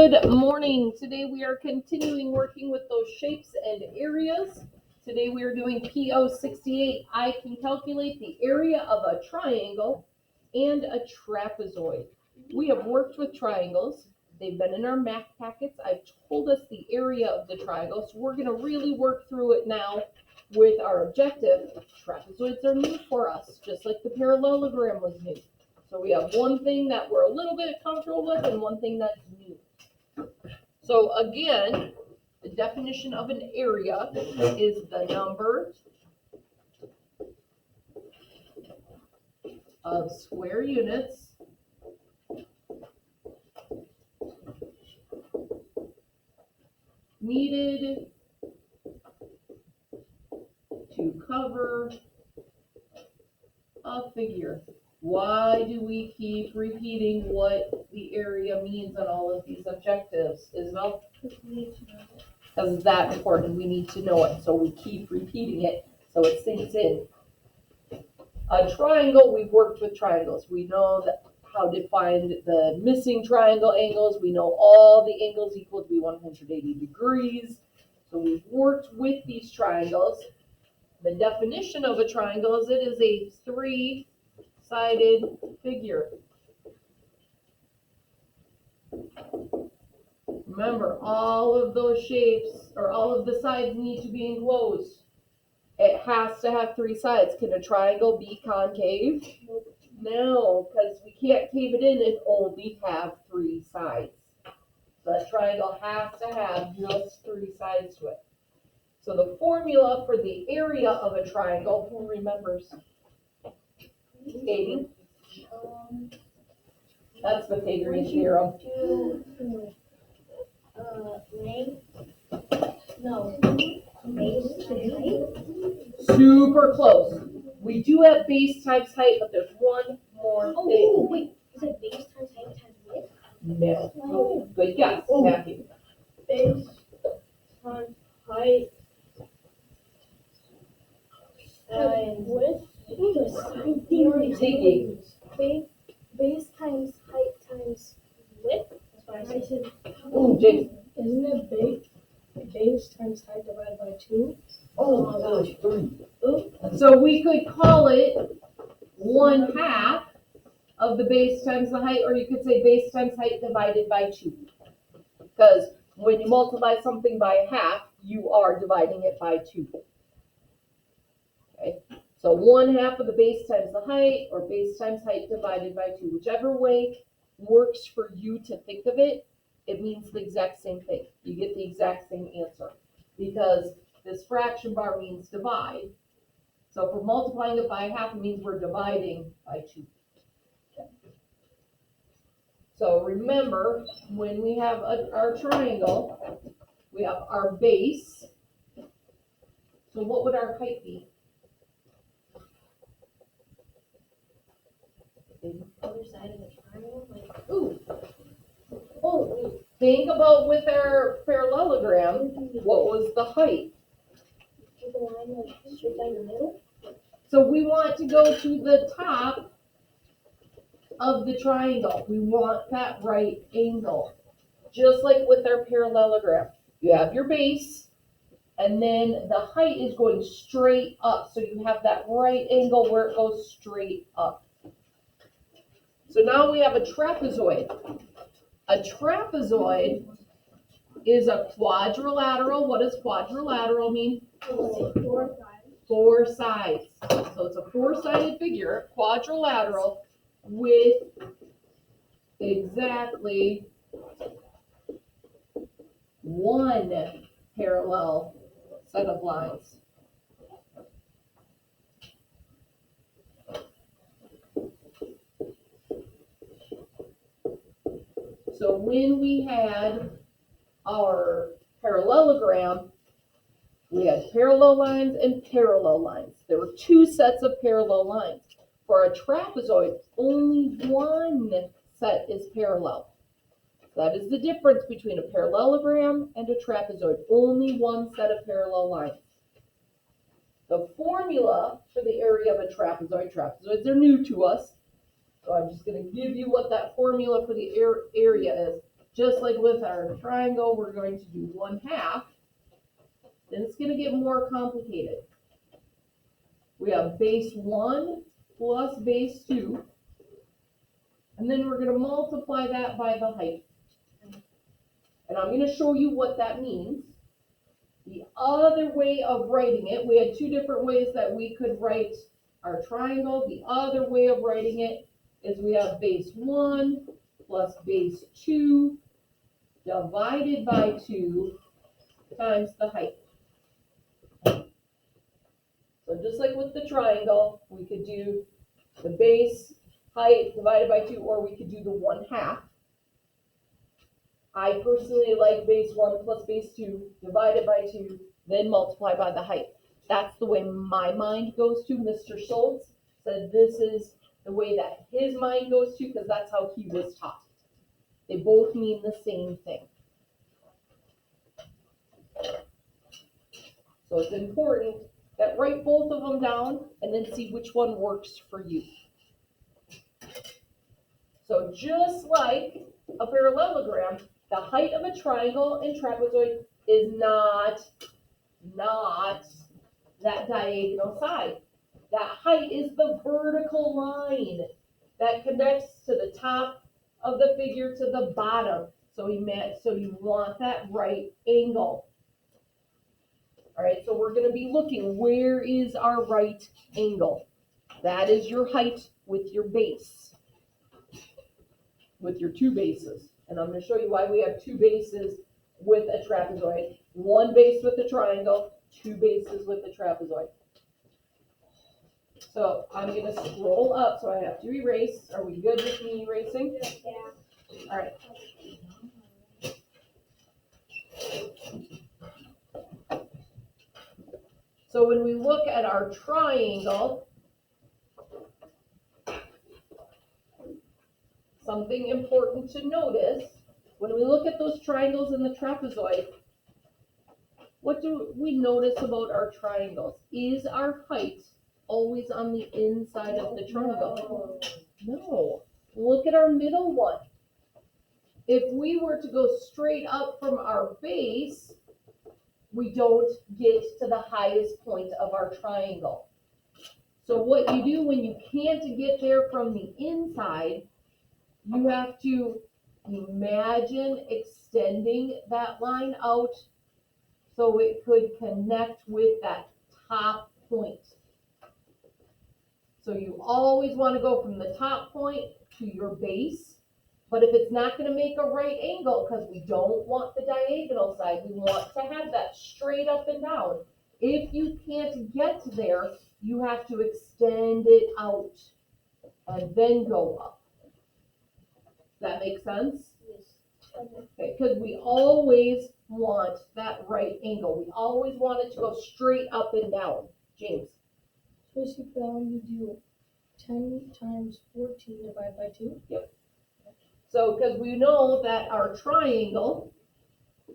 Good morning. Today we are continuing working with those shapes and areas. Today we are doing PO68. I can calculate the area of a triangle and a trapezoid. We have worked with triangles. They've been in our math packets. I've told us the area of the triangle, so we're going to really work through it now with our objective. Trapezoids are new for us, just like the parallelogram was new. So we have one thing that we're a little bit comfortable with and one thing that's new. So again, the definition of an area is the number of square units needed to cover a figure. Why do we keep repeating what the area means on all of these objectives, Isabel? Because it's that important. We need to know it, so we keep repeating it so it sinks in. A triangle, we've worked with triangles. We know how to find the missing triangle angles. We know all the angles equal to be 180 degrees. So we've worked with these triangles. The definition of a triangle is it is a three-sided figure. Remember, all of those shapes or all of the sides need to be enclosed. It has to have three sides. Can a triangle be concave? No, because we can't cave it in and only have three sides. So a triangle has to have just three sides to it. So the formula for the area of a triangle, who remembers? Katie? That's the Pythagorean theorem. Super close. We do have base times height, but there's one more thing. Oh, wait. Is it base times height times width? No. Oh, good guess, Matthew. Base times height times width. Thinking. Base times height times width. That's what I said. Oh, James. Isn't it base times height divided by 2? Oh, gosh. So we could call it 1/2 of the base times the height, or you could say base times height divided by 2. Because when you multiply something by half, you are dividing it by 2. Okay, so 1/2 of the base times the height, or base times height divided by 2. Whichever way works for you to think of it, it means the exact same thing. You get the exact same answer. Because this fraction bar means divide. So if we're multiplying it by half, it means we're dividing by 2. So remember, when we have our triangle, we have our base. So what would our height be? The other side of the triangle? Think about with our parallelogram, what was the height? The line straight down the middle? So we want to go to the top of the triangle. We want that right angle. Just like with our parallelogram. You have your base, and then the height is going straight up. So you have that right angle where it goes straight up. So now we have a trapezoid. A trapezoid is a quadrilateral. What does quadrilateral mean? 4 sides. 4 sides. So it's a 4-sided figure, quadrilateral, with exactly 1 parallel set of lines. So when we had our parallelogram, we had parallel lines and parallel lines. There were 2 sets of parallel lines. For a trapezoid, only 1 set is parallel. That is the difference between a parallelogram and a trapezoid. Only 1 set of parallel lines. The formula for the area of a trapezoid, trapezoids are new to us, so I'm just going to give you what that formula for the area is. just like with our triangle, we're going to do 1/2. Then it's gonna get more complicated. We have base 1 plus base 2. And then we're gonna multiply that by the height. And I'm gonna show you what that means. The other way of writing it, we had 2 different ways that we could write our triangle. The other way of writing it is we have base 1 plus base 2 divided by 2 times the height. So just like with the triangle, we could do the base height divided by 2, or we could do the 1/2. I personally like base 1 plus base 2 divided by 2, then multiply by the height. That's the way my mind goes to. Mr. Schultz said this is the way that his mind goes to, because that's how he was taught. They both mean the same thing. So it's important that write both of them down and then see which one works for you. So just like a parallelogram, the height of a triangle and trapezoid is not that diagonal side. That height is the vertical line that connects to the top of the figure to the bottom. So you want that right angle. All right, so we're gonna be looking, where is our right angle? That is your height with your base, with your 2 bases. And I'm gonna show you why we have 2 bases with a trapezoid. 1 base with the triangle, 2 bases with the trapezoid. So I'm gonna scroll up, so I have to erase. Are we good with me erasing? Yeah. All right. So when we look at our triangle, something important to notice, when we look at those triangles in the trapezoid, what do we notice about our triangles? Is our height always on the inside of the triangle? No. Look at our middle one. If we were to go straight up from our base, we don't get to the highest point of our triangle. So what you do when you can't get there from the inside, you have to imagine extending that line out so it could connect with that top point. So you always want to go from the top point to your base. But if it's not going to make a right angle, because we don't want the diagonal side, we want to have that straight up and down. If you can't get there, you have to extend it out and then go up. Does that make sense? Yes. Okay, because we always want that right angle. We always want it to go straight up and down. James. Basically, you do 10 times 14 divided by 2. Yep. So, because we know that our triangle,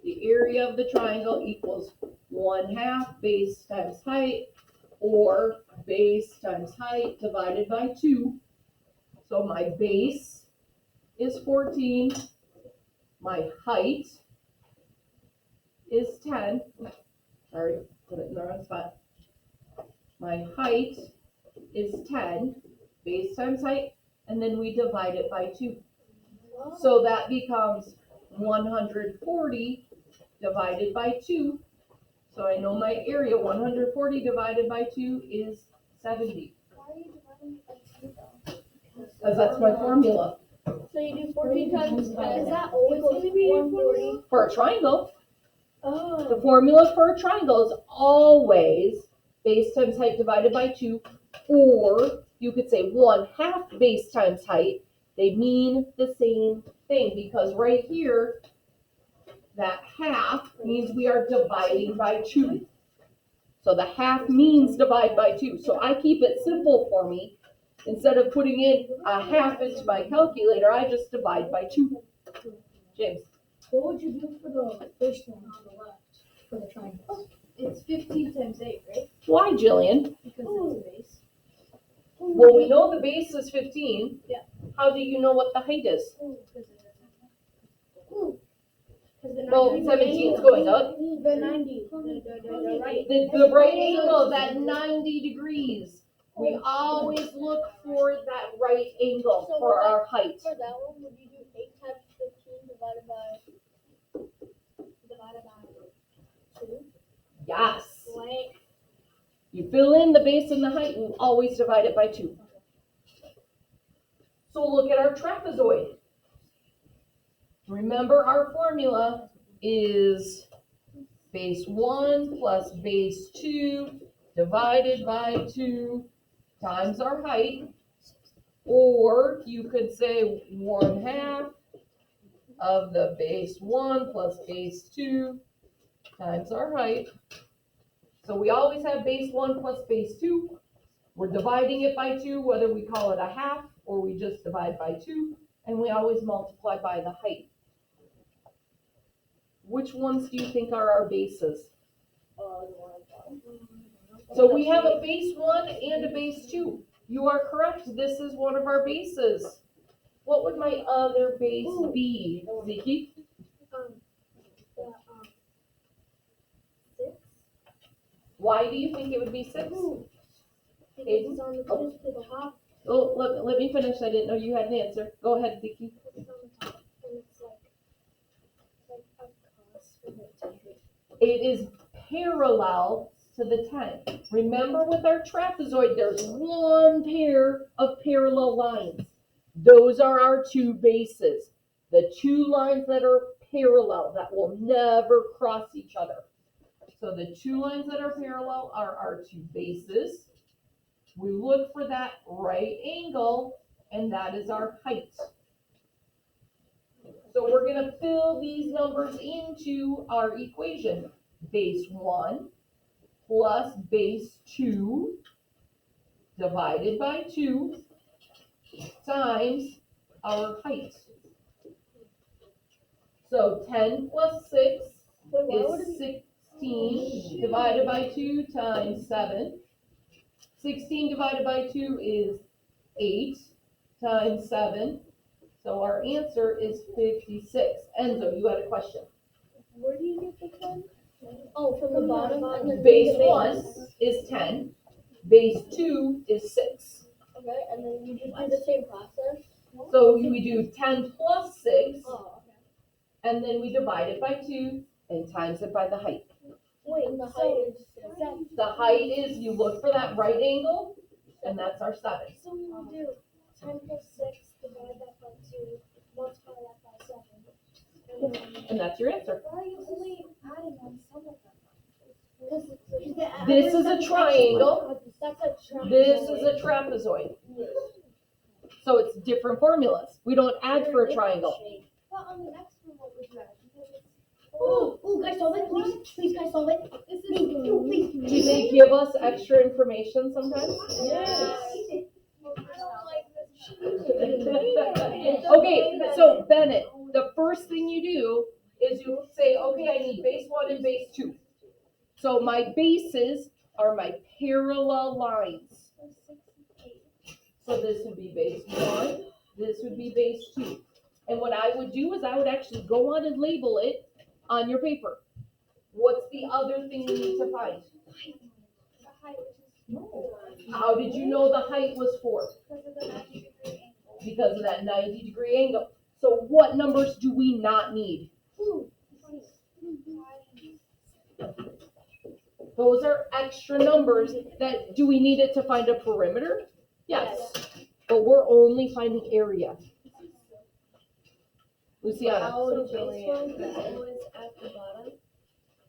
the area of the triangle equals 1/2 base times height, or base times height divided by 2. So my base is 14, my height is 10. Sorry, put it in the wrong spot. My height is 10, base times height, and then we divide it by 2. So that becomes 140 divided by 2. So I know my area, 140 divided by 2 is 70. Why are you dividing by 2 though? Because that's my formula. So you do 14 times 10. Is that always going to be 140? For a triangle, Oh. the formula for a triangle is always base times height divided by 2, or you could say 1/2 base times height. They mean the same thing, because right here, that half means we are dividing by 2. So the half means divide by 2. So I keep it simple for me. Instead of putting in a half into my calculator, I just divide by 2. James. What would you do for the first one on the left for the triangle? It's 15 times 8, right? Why, Jillian? Because it's a base. Well, we know the base is 15. Yeah. How do you know what the height is? Well, 17 is going up. The 90. The right. The right angle, that 90 degrees. We always look for that right angle for our height. For that one, would you do 8 times 15 divided by 2? Yes. Blank. You fill in the base and the height and always divide it by 2. So look at our trapezoid. Remember our formula is base 1 plus base 2 divided by 2 times our height. Or you could say 1/2 of the base 1 plus base 2 times our height. So we always have base 1 plus base 2. We're dividing it by 2, whether we call it a half or we just divide by 2. And we always multiply by the height. Which ones do you think are our bases? So we have a base 1 and a base 2. You are correct. This is one of our bases. What would my other base be, Ziki? 6. Why do you think it would be 6? Because it's on the top. Oh, let me finish. I didn't know you had an answer. Go ahead, Ziki. It's on the top, and it's like across from it to hit. It is parallel to the 10. Remember with our trapezoid, there's one pair of parallel lines. Those are our 2 bases. The 2 lines that are parallel, that will never cross each other. So the 2 lines that are parallel are our 2 bases. We look for that right angle, and that is our height. So we're going to fill these numbers into our equation. Base 1 plus base 2 divided by 2 times our height. So 10 plus 6 is 16 divided by 2 times 7. 16 divided by 2 is 8 times 7. So our answer is 56. Enzo, you had a question. Where do you get the 10? Oh, from the bottom. And then Base 1 is 10. Base 2 is 6. Okay, and then you just do the same process. So we do 10 plus 6, Oh, okay. and then we divide it by 2 and times it by the height. Wait, and the height is 7. The height is, you look for that right angle, and that's our 7. So we will do 10 plus 6, divide that by 2, multiply that by 7. And that's your answer. Why are you only adding on some of them? This is a triangle. That's a triangle. This is a trapezoid. So it's different formulas. We don't add for a triangle. But on the next one, what was that? Oh, guys, solve it, please, guys, solve it. This is please. Do they give us extra information sometimes? Yes. Okay, so Bennett, the first thing you do is you say, okay, I need base 1 and base 2. So my bases are my parallel lines. So this would be base 1, this would be base 2. And what I would do is I would actually go on and label it on your paper. What's the other thing you need to find? How did you know the height was 4? Because of that 90-degree angle. So what numbers do we not need? Those are extra numbers that, do we need it to find a perimeter? Yes. But we're only finding area. Luciana?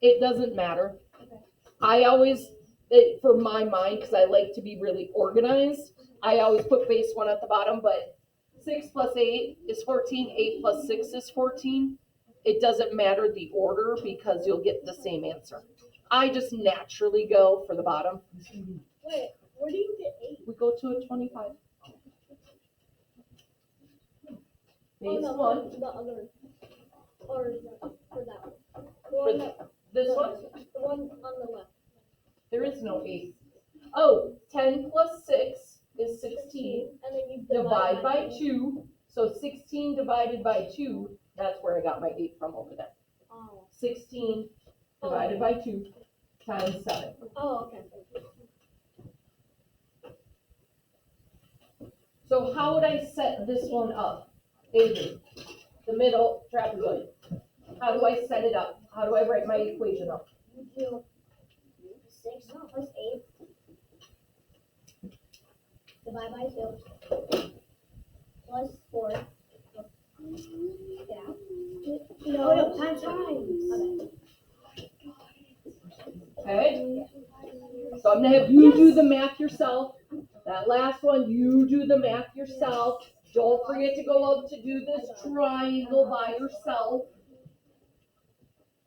It doesn't matter. I always, for my mind, because I like to be really organized, I always put base 1 at the bottom, but 6 plus 8 is 14, 8 plus 6 is 14. It doesn't matter the order because you'll get the same answer. I just naturally go for the bottom. Wait, where do you get 8? We go to a 25. Base Oh, no, 1. the other, or for that For one. this one, The one on the left. there is no 8. Oh, 10 plus 6 is 16. And then you Divide by 2. So 16 divided by 2 That's where I got my 8 from over there. Oh. 16 divided by 2 times 7. Oh, okay. So how would I set this one up? Avery, the middle trapezoid. How do I set it up? How do I write my equation up? You do 6 plus 8 divided by 2 plus 4. Yeah. No, times. Okay? So I'm gonna have you do the math yourself. That last one, you do the math yourself. Don't forget to go out to do this triangle by yourself.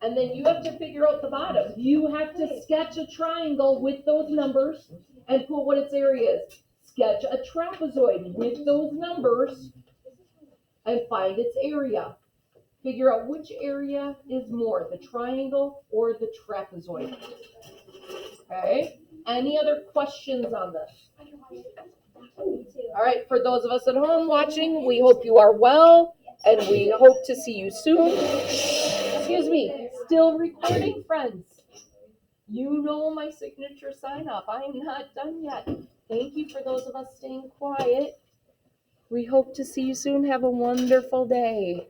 And then you have to figure out the bottom. You have to sketch a triangle with those numbers and put what its area is. Sketch a trapezoid with those numbers and find its area. Figure out which area is more, the triangle or the trapezoid. Okay? Any other questions on this? All right, for those of us at home watching, we hope you are well, and we hope to see you soon. Excuse me, still recording, friends. You know my signature sign off. I am not done yet. Thank you for those of us staying quiet. We hope to see you soon. Have a wonderful day.